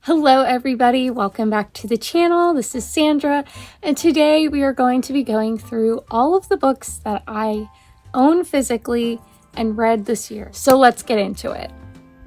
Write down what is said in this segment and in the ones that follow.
Hello everybody, welcome back to the channel. This is Sandra, and today we are going to be going through all of the books that I own physically and read this year. So let's get into it.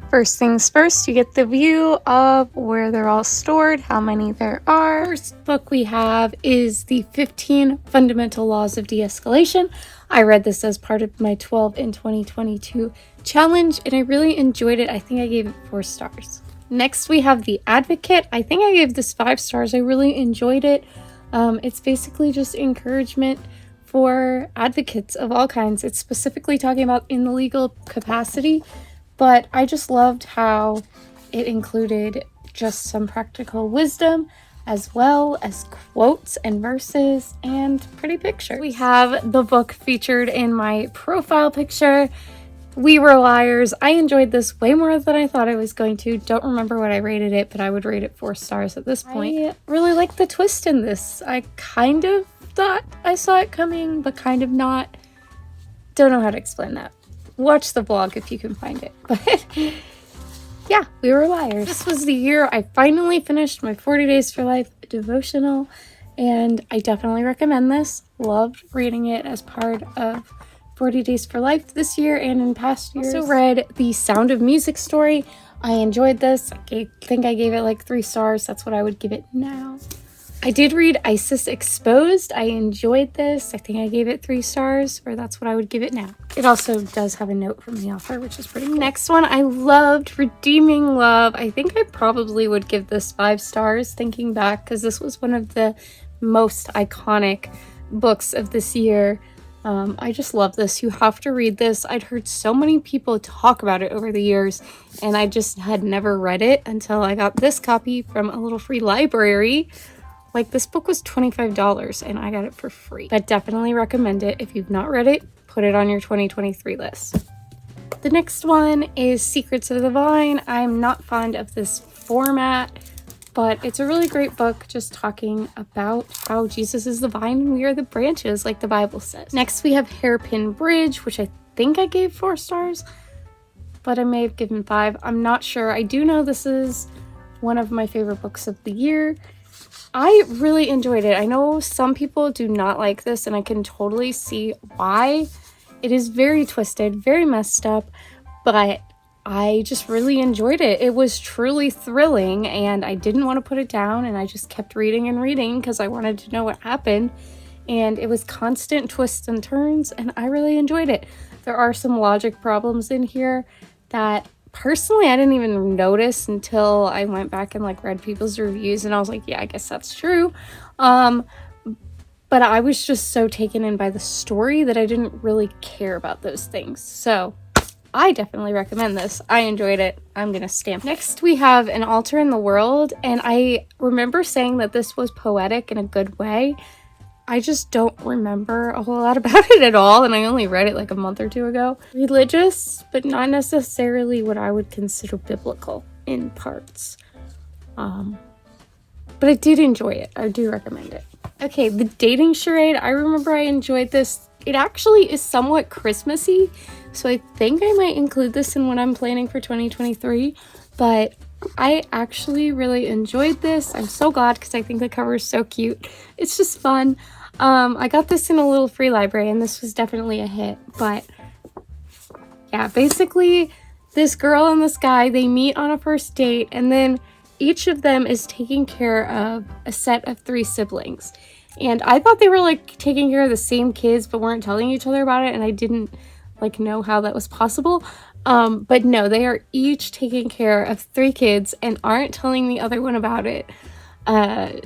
First things first, you get the view of where they're all stored, how many there are. First book we have is the 15 Fundamental Laws of De-Escalation. I read this as part of my 12 in 2022 challenge, and I really enjoyed it. I think I gave it 4 stars. Next, we have The Advocate. I think I gave this 5 stars. I really enjoyed it. It's basically just encouragement for advocates of all kinds. It's specifically talking about in the legal capacity, but I just loved how it included just some practical wisdom as well as quotes and verses and pretty pictures. We have the book featured in my profile picture, We Were Liars. I enjoyed this way more than I thought I was going to. Don't remember what I rated it, but I would rate it 4 stars at this point. I really like the twist in this. I kind of thought I saw it coming, but kind of not. Don't know how to explain that. Watch the vlog if you can find it. But yeah, We Were Liars. This was the year I finally finished my 40 Days for Life devotional, and I definitely recommend this. Loved reading it as part of 40 Days for Life this year and in past years. Also read The Sound of Music story. I enjoyed this. I think I gave it like 3 stars. That's what I would give it now. I did read ISIS Exposed. I enjoyed this. I think I gave it 3 stars, or that's what I would give it now. It also does have a note from the author, which is pretty cool. Next one, I loved Redeeming Love. I think I probably would give this 5 stars thinking back, because this was one of the most iconic books of this year. I just love this. You have to read this. I'd heard so many people talk about it over the years, and I just had never read it until I got this copy from a little free library. Like, this book was $25 and I got it for free. But definitely recommend it. If you've not read it, put it on your 2023 list. The next one is Secrets of the Vine. I'm not fond of this format, but it's a really great book just talking about how Jesus is the vine and we are the branches, like the Bible says. Next, we have Hairpin Bridge, which I think I gave 4 stars, but I may have given 5. I'm not sure. I do know this is one of my favorite books of the year. I really enjoyed it. I know some people do not like this, and I can totally see why. It is very twisted, very messed up, but I just really enjoyed it. It was truly thrilling, and I didn't want to put it down, and I just kept reading and reading because I wanted to know what happened. And it was constant twists and turns, and I really enjoyed it. There are some logic problems in here that personally I didn't even notice until I went back and like read people's reviews, and I was like, yeah, I guess that's true. But I was just so taken in by the story that I didn't really care about those things. So I definitely recommend this. I enjoyed it. I'm gonna stamp. Next, we have An Altar in the World, and I remember saying that this was poetic in a good way. I just don't remember a whole lot about it at all, and I only read it like a month or 2 ago. Religious, but not necessarily what I would consider biblical in parts. But I did enjoy it. I do recommend it. Okay, The Dating Charade. I remember I enjoyed this. It actually is somewhat Christmassy, so I think I might include this in what I'm planning for 2023, but I actually really enjoyed this. I'm so glad because I think the cover is so cute. It's just fun. I got this in a little free library, and this was definitely a hit, but yeah, basically this girl and this guy, they meet on a first date, and then each of them is taking care of a set of 3 siblings. And I thought they were like taking care of the same kids but weren't telling each other about it, and I didn't like know how that was possible. But no, they are each taking care of 3 kids and aren't telling the other one about it.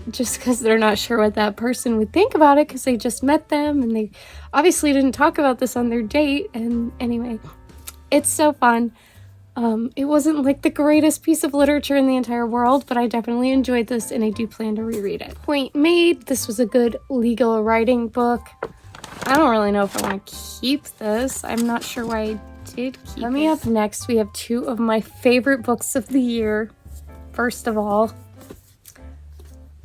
Just because they're not sure what that person would think about it, because they just met them and they obviously didn't talk about this on their date. And anyway, it's so fun. It wasn't like the greatest piece of literature in the entire world, but I definitely enjoyed this, and I do plan to reread it. Point made. This was a good legal writing book. I don't really know if I want to keep this. I'm not sure why I did keep it. Coming up next, we have 2 of my favorite books of the year. First of all,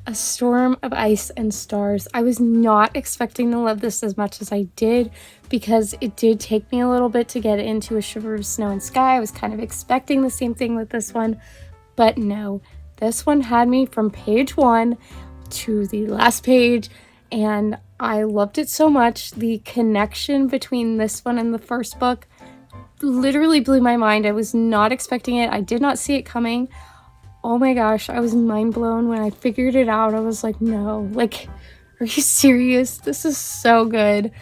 A Storm of Ice and Stars. I was not expecting to love this as much as I did, because it did take me a little bit to get into A Shiver of Snow and Sky. I was kind of expecting the same thing with this one, but no. This one had me from page 1 to the last page, and I loved it so much. The connection between this one and the first book literally blew my mind. I was not expecting it. I did not see it coming. Oh my gosh, I was mind blown when I figured it out. I was like, no, like, are you serious? This is so good.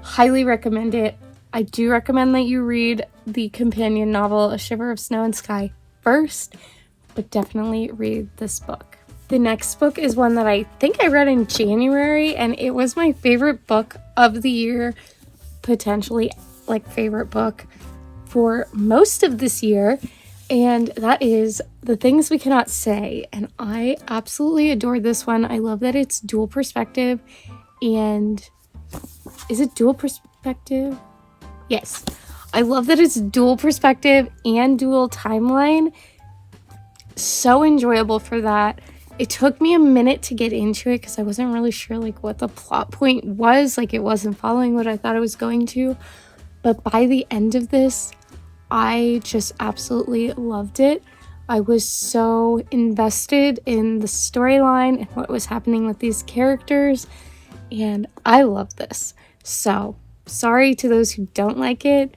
Highly recommend it. I do recommend that you read the companion novel, A Shiver of Snow and Sky, first, but definitely read this book. The next book is one that I think I read in January, and it was my favorite book of the year, potentially like favorite book for most of this year, and that is The Things We Cannot Say. And I absolutely adored this one. I love that it's dual perspective, and is it dual perspective? Yes. I love that it's dual perspective and dual timeline. So enjoyable for that. It took me a minute to get into it because I wasn't really sure like what the plot point was. Like, it wasn't following what I thought it was going to. But by the end of this, I just absolutely loved it. I was so invested in the storyline and what was happening with these characters, and I love this. So, sorry to those who don't like it,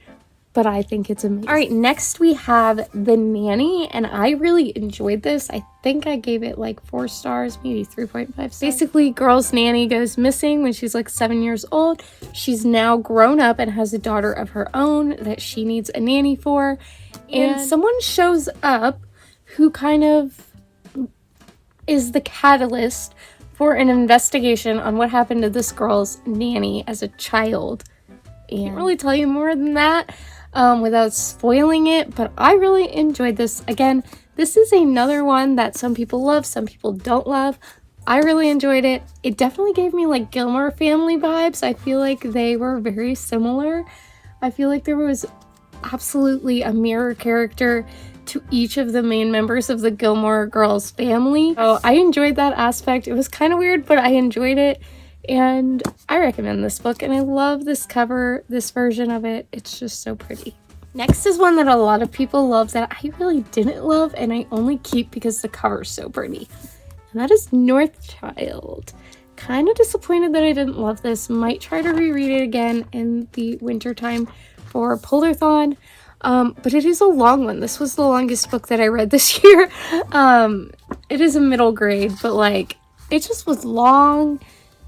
but I think it's amazing. All right, next we have The Nanny, and I really enjoyed this. I think I gave it like 4 stars, maybe 3.5 stars. Basically, girl's nanny goes missing when she's like 7 years old. She's now grown up and has a daughter of her own that she needs a nanny for. And someone shows up who kind of is the catalyst for an investigation on what happened to this girl's nanny as a child. And I can't really tell you more than that without spoiling it, but I really enjoyed this. Again, this is another one that some people love, some people don't love. I really enjoyed it. It definitely gave me like Gilmore Family vibes. I feel like they were very similar. I feel like there was absolutely a mirror character to each of the main members of the Gilmore Girls family. So I enjoyed that aspect. It was kind of weird, but I enjoyed it. And I recommend this book, and I love this cover, this version of it. It's just so pretty. Next is one that a lot of people love that I really didn't love, and I only keep because the cover is so pretty. And that is Northchild. Kind of disappointed that I didn't love this. Might try to reread it again in the wintertime for Polarthon. But it is a long one. This was the longest book that I read this year. It is a middle grade, but like, it just was long,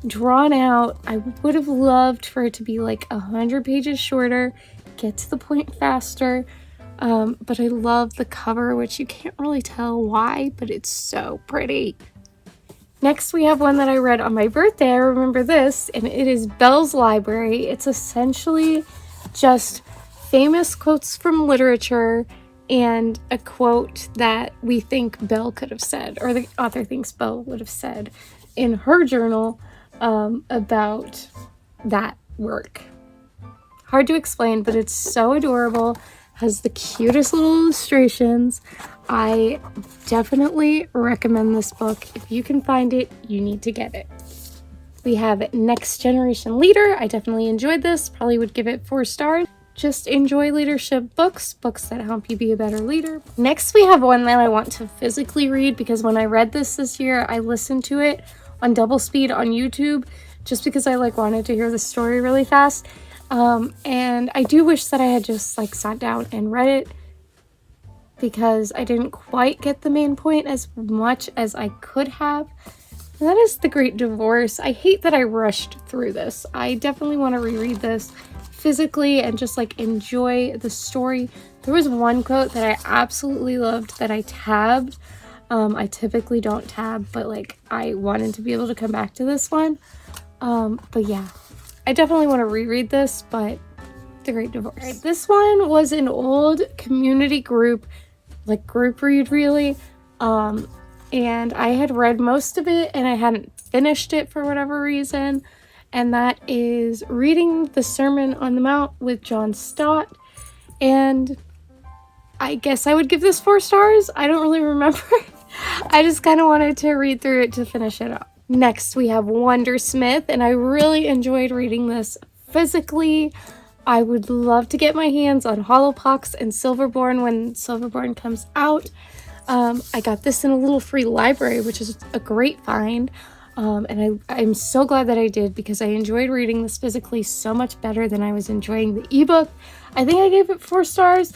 drawn out. I would have loved for it to be like 100 pages shorter, get to the point faster. But I love the cover, which you can't really tell why, but it's so pretty. Next, we have one that I read on my birthday. I remember this, and it is Belle's Library. It's essentially just famous quotes from literature and a quote that we think Belle could have said, or the author thinks Belle would have said in her journal about that work. Hard to explain, but it's so adorable. Has the cutest little illustrations. I definitely recommend this book. If you can find it, you need to get it. We have Next Generation Leader. I definitely enjoyed this. Probably would give it 4 stars. Just enjoy leadership books that help you be a better leader. Next, we have one that I want to physically read because when I read this year, I listened to it on double speed on YouTube just because I like wanted to hear the story really fast. And I do wish that I had just like sat down and read it because I didn't quite get the main point as much as I could have. And that is The Great Divorce. I hate that I rushed through this. I definitely want to reread this physically and just like enjoy the story. There was one quote that I absolutely loved that I tabbed. I typically don't tab, but like I wanted to be able to come back to this one. But yeah, I definitely want to reread this, but The Great Divorce. Right, this one was an old community group, like group read really. And I had read most of it and I hadn't finished it for whatever reason. And that is Reading the Sermon on the Mount with John Stott. And I guess I would give this 4 stars. I don't really remember. I just kind of wanted to read through it to finish it up. Next, we have Wondersmith, and I really enjoyed reading this physically. I would love to get my hands on Hollowpox and Silverborn when Silverborn comes out. I got this in a little free library, which is a great find. And I'm so glad that I did, because I enjoyed reading this physically so much better than I was enjoying the ebook. I think I gave it 4 stars.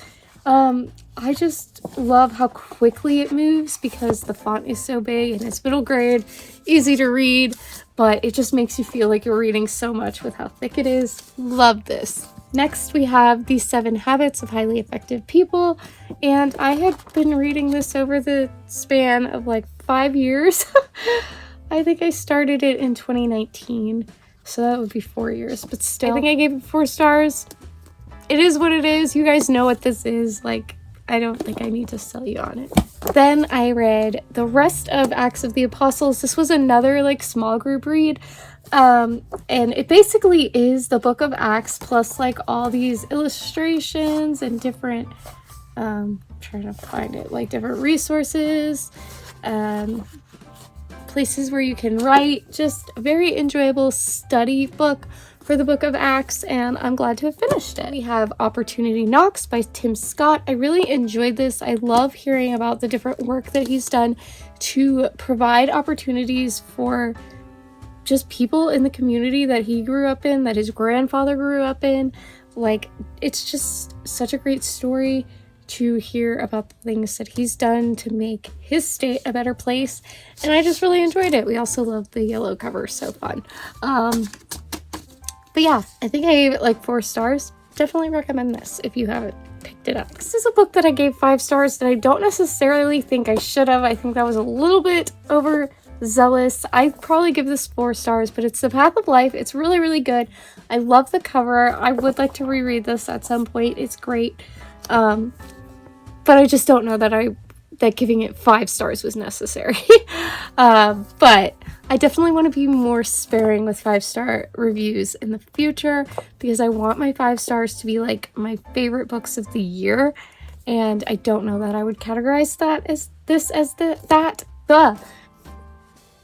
I just love how quickly it moves because the font is so big and it's middle grade, easy to read, but it just makes you feel like you're reading so much with how thick it is. Love this. Next, we have The 7 Habits of Highly Effective People, and I had been reading this over the span of like 5 years. I think I started it in 2019, so that would be 4 years, but still. I think I gave it 4 stars. It is what it is. You guys know what this is. Like, I don't think I need to sell you on it. Then I read the rest of Acts of the Apostles. This was another like small group read. And it basically is the book of Acts plus like all these illustrations and different, trying to find it, like different resources, places where you can write. Just a very enjoyable study book for the book of Acts, and I'm glad to have finished it. We have Opportunity Knocks by Tim Scott. I really enjoyed this. I love hearing about the different work that he's done to provide opportunities for just people in the community that he grew up in, that his grandfather grew up in. Like, it's just such a great story to hear about the things that he's done to make his state a better place, and I just really enjoyed it. We also love the yellow cover, so fun. But yeah, I think I gave it like 4 stars. Definitely recommend this if you haven't picked it up. This is a book that I gave 5 stars that I don't necessarily think I should have. I think that was a little bit overzealous. I'd probably give this 4 stars, but it's The Path of Life. It's really, really good. I love the cover. I would like to reread this at some point. It's great. But I just don't know that giving it 5 stars was necessary. But I definitely want to be more sparing with 5-star reviews in the future, because I want my 5 stars to be like my favorite books of the year, and I don't know that I would categorize that as that.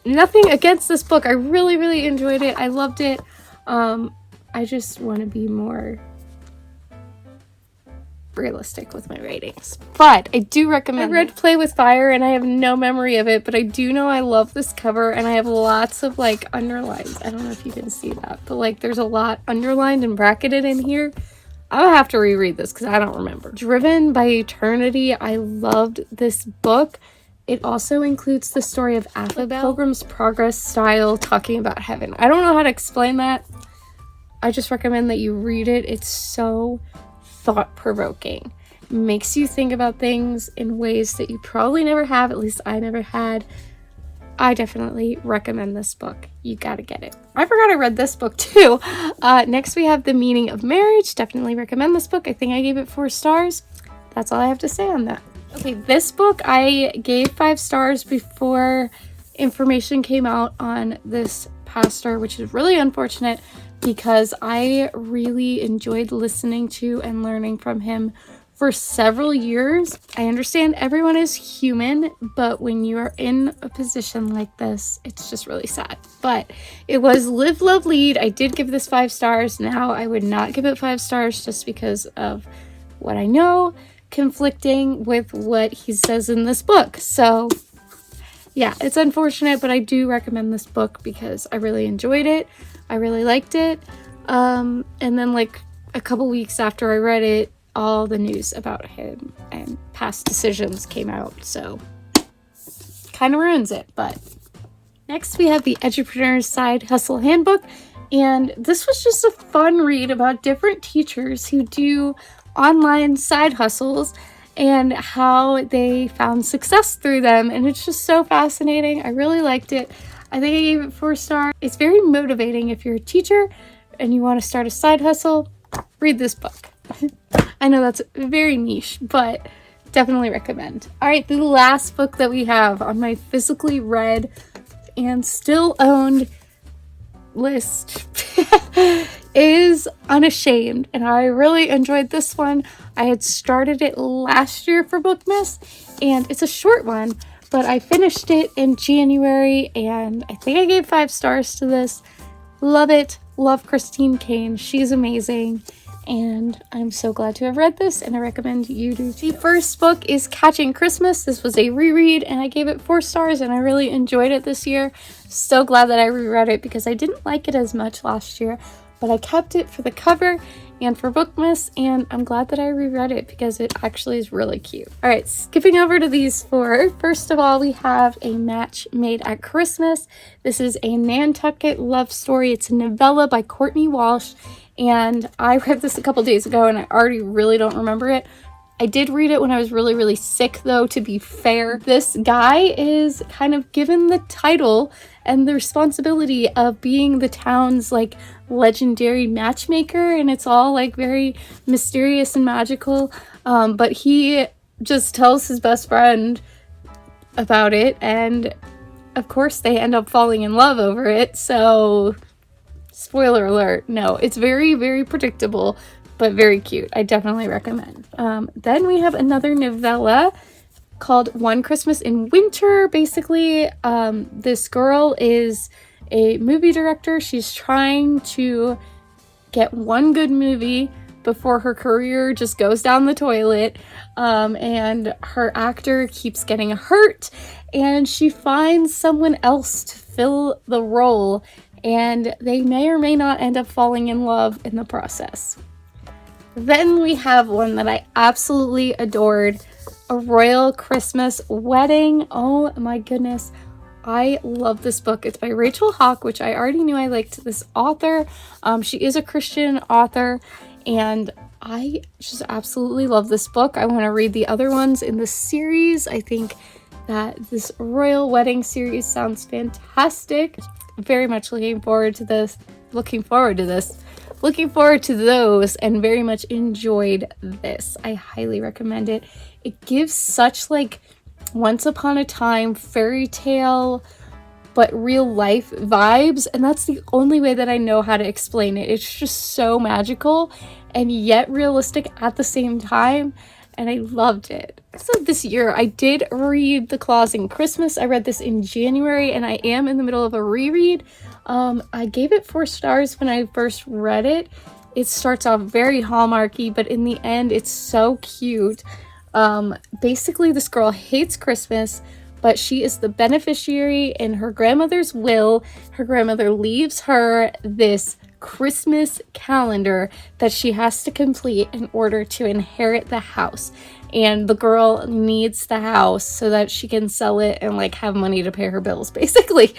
Nothing against this book. I really, really enjoyed it. I loved it. I just want to be more realistic with my ratings, but I do recommend. I read Play with Fire and I have no memory of it, but I do know I love this cover, and I have lots of like underlines. I don't know if you can see that, but like there's a lot underlined and bracketed in here. I'll have to reread this because I don't remember. Driven by Eternity. I loved this book. It also includes the story of Affabel, Pilgrim's Progress style, talking about heaven. I don't know how to explain that. I just recommend that you read it. It's so thought-provoking. Makes you think about things in ways that you probably never have. At least I never had. I definitely recommend this book. You gotta get it. I forgot I read this book too. Next we have The Meaning of Marriage. Definitely recommend this book. I think I gave it 4 stars. That's all I have to say on that. Okay, this book I gave 5 stars before information came out on this pastor, which is really unfortunate because I really enjoyed listening to and learning from him for several years. I understand everyone is human, but when you are in a position like this, it's just really sad. But it was Live, Love, Lead. I did give this 5 stars. Now I would not give it 5 stars just because of what I know, conflicting with what he says in this book. So yeah, it's unfortunate, but I do recommend this book because I really enjoyed it. I really liked it. And then like a couple weeks after I read it, all the news about him and past decisions came out. So kind of ruins it. But next we have the Edupreneur's Side Hustle Handbook. And this was just a fun read about different teachers who do online side hustles and how they found success through them. And it's just so fascinating. I really liked it. I think I gave it 4 stars. It's very motivating if you're a teacher and you want to start a side hustle. Read this book. I know that's very niche, but definitely recommend. All right, the last book that we have on my physically read and still owned list is Unashamed, and I really enjoyed this one. I had started it last year for Bookmas, and it's a short one, but I finished it in January, and I think I gave 5 stars to this. Love it. Love Christine Kane. She's amazing. and I'm so glad to have read this, and I recommend you do too. The first book is Catching Christmas. This was a reread, and I gave it 4 stars, and I really enjoyed it this year. So glad that I reread it because I didn't like it as much last year, but I kept it for the cover and for Bookmas, and I'm glad that I reread it because it actually is really cute. All right, skipping over to these 4. First of all, we have A Match Made at Christmas. This is a Nantucket love story. It's a novella by Courtney Walsh, and I read this a couple days ago, and I already really don't remember it. I did read it when I was really, really sick, though, to be fair. This guy is kind of given the title and the responsibility of being the town's, like, legendary matchmaker, and it's all, like, very mysterious and magical. But he just tells his best friend about it, and, of course, they end up falling in love over it, so... Spoiler alert, no, it's very, very predictable, but very cute. I definitely recommend. Then we have another novella called One Christmas in Winter. Basically, this girl is a movie director. She's trying to get one good movie before her career just goes down the toilet, and her actor keeps getting hurt, and she finds someone else to fill the role, and they may or may not end up falling in love in the process. Then we have one that I absolutely adored, A Royal Christmas Wedding. Oh my goodness, I love this book. It's by Rachel Hawke, which I already knew I liked this author. She is a Christian author, and I just absolutely love this book. I want to read the other ones in the series. I think that this Royal Wedding series sounds fantastic. Very much looking forward to those, and very enjoyed this. I highly recommend it. It gives such like once upon a time fairy tale but real life vibes, and that's the only way that I know how to explain it. It's just so magical and yet realistic at the same time, and I loved it. So this year I did read The Claus in Christmas. I read this in January, and I am in the middle of a reread. I gave it 4 stars when I first read it. It starts off very Hallmarky, but in the end it's so cute. Basically this girl hates Christmas, but she is the beneficiary in her grandmother's will. Her grandmother leaves her this Christmas calendar that she has to complete in order to inherit the house, and the girl needs the house so that she can sell it and like have money to pay her bills, basically.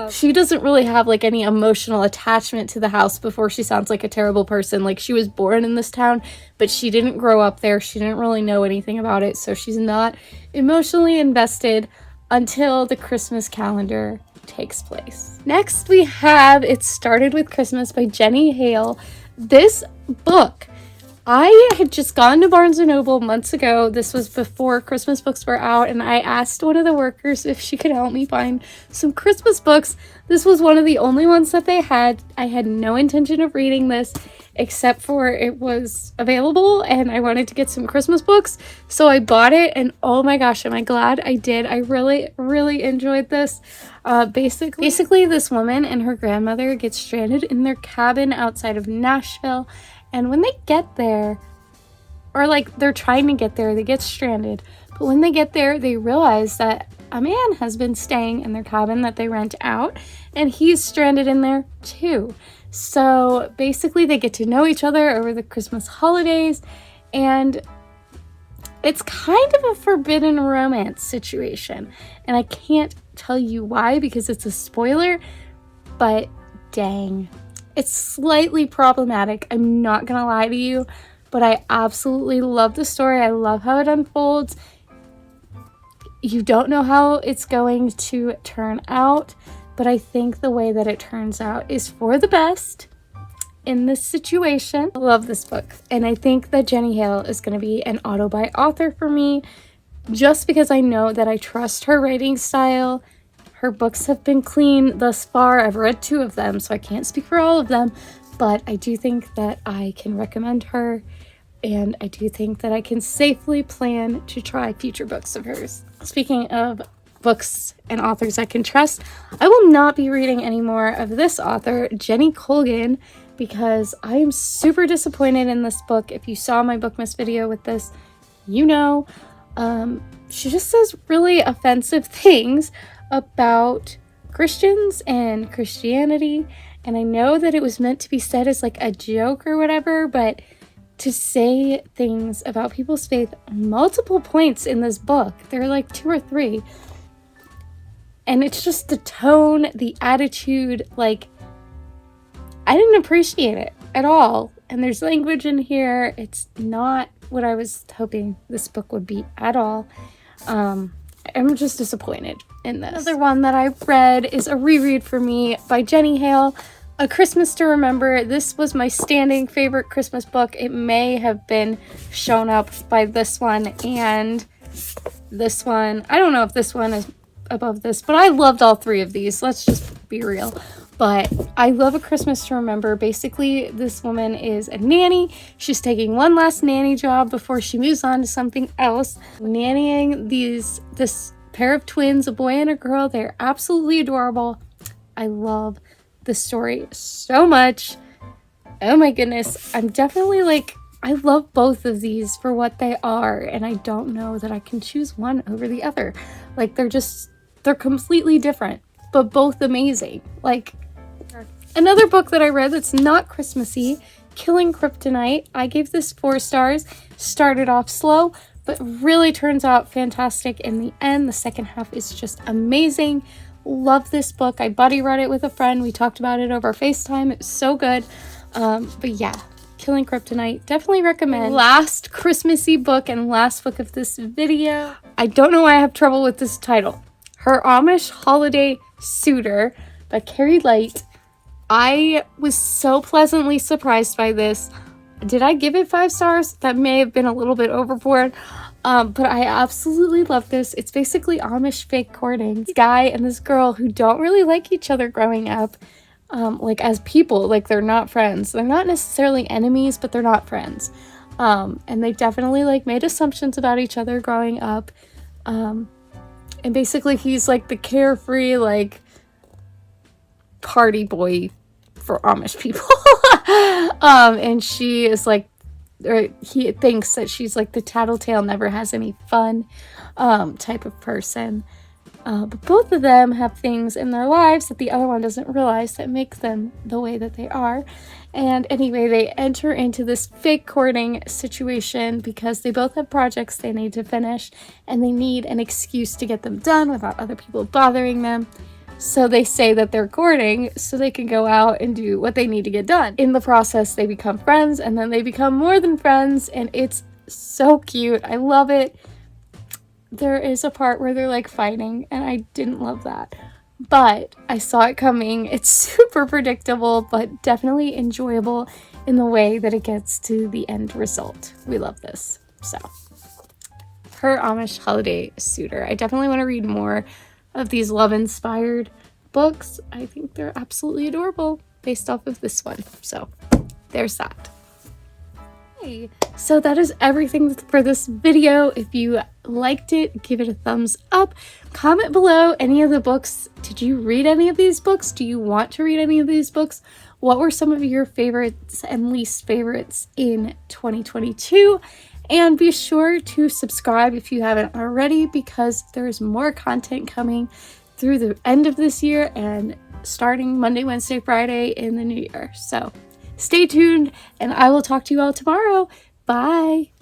She doesn't really have like any emotional attachment to the house before she sounds like a terrible person. Like, she was born in this town, but she didn't grow up there. She didn't really know anything about it, so she's not emotionally invested until the Christmas calendar takes place. Next we have It Started with Christmas by Jenny Hale. This book, I had just gone to Barnes & Noble months ago. This was before Christmas books were out, and I asked one of the workers if she could help me find some Christmas books. This was one of the only ones that they had. I had no intention of reading this except for it was available and I wanted to get some Christmas books, so I bought it, and oh my gosh, am I glad I did. I really enjoyed this. Basically this woman and her grandmother get stranded in their cabin outside of Nashville, and when they get there, or like they're trying to get there, they get stranded, but when they get there they realize that a man has been staying in their cabin that they rent out, and he's stranded in there too. So basically they get to know each other over the Christmas holidays, and it's kind of a forbidden romance situation. And I can't tell you why because it's a spoiler, but dang, it's slightly problematic. I'm not gonna lie to you, but I absolutely love the story. I love how it unfolds. You don't know how it's going to turn out, but I think the way that it turns out is for the best in this situation. I love this book, and I think that Jenny Hale is going to be an auto-buy author for me just because I know that I trust her writing style. Her books have been clean thus far. I've read 2 of them, so I can't speak for all of them, but I do think that I can recommend her, and I do think that I can safely plan to try future books of hers. Speaking of books and authors I can trust, I will not be reading any more of this author, Jenny Colgan. because I am super disappointed in this book. If you saw my Bookmas video with this, you know, she just says really offensive things about Christians and Christianity. And I know that it was meant to be said as like a joke or whatever, but to say things about people's faith multiple points in this book, there are like 2 or 3. And it's just the tone, the attitude, like, I didn't appreciate it at all. And there's language in here. It's not what I was hoping this book would be at all. I'm just disappointed in this. Another one that I read is a reread for me by Jenny Hale, A Christmas to Remember. This was my standing favorite Christmas book. It may have been shown up by this one and this one. I don't know if this one is above this, but I loved all 3 of these. Let's just be real. But I love A Christmas to Remember. Basically, this woman is a nanny. She's taking one last nanny job before she moves on to something else. Nannying this pair of twins, a boy and a girl. They're absolutely adorable. I love the story so much. Oh my goodness. I'm definitely like, I love both of these for what they are, and I don't know that I can choose one over the other. Like, they're completely different, but both amazing. Like, another book that I read that's not Christmassy, Killing Kryptonite. I gave this 4 stars. Started off slow, but really turns out fantastic in the end. The second half is just amazing. Love this book. I buddy read it with a friend. We talked about it over FaceTime. It was so good. But yeah, Killing Kryptonite, definitely recommend. Last Christmassy book and last book of this video. I don't know why I have trouble with this title. Her Amish Holiday Suitor by Carrie Light. I was so pleasantly surprised by this. Did I give it 5 stars? That may have been a little bit overboard. But I absolutely love this. It's basically Amish fake courting. This guy and this girl who don't really like each other growing up. Like as people, like they're not friends. They're not necessarily enemies, but they're not friends. And they definitely like made assumptions about each other growing up. And basically he's like the carefree, like party boy for Amish people. And she is like, or he thinks that she's like the tattletale, never has any fun type of person. But both of them have things in their lives that the other one doesn't realize that make them the way that they are. And anyway, they enter into this fake courting situation because they both have projects they need to finish and they need an excuse to get them done without other people bothering them. So they say that they're courting so they can go out and do what they need to get done. In the process, they become friends, and then they become more than friends, and it's so cute. I love it. There is a part where they're like fighting, and I didn't love that. But I saw it coming. It's super predictable, but definitely enjoyable in the way that it gets to the end result. We love this. So, Her Amish Holiday Suitor. I definitely want to read more of these love-inspired books. I think they're absolutely adorable based off of this one. So, there's that. Okay, so that is everything for this video. If you liked it, give it a thumbs up. Comment below any of the books. Did you read any of these books? Do you want to read any of these books? What were some of your favorites and least favorites in 2022? And be sure to subscribe if you haven't already, because there's more content coming through the end of this year and starting Monday, Wednesday, Friday in the new year. So stay tuned, and I will talk to you all tomorrow. Bye.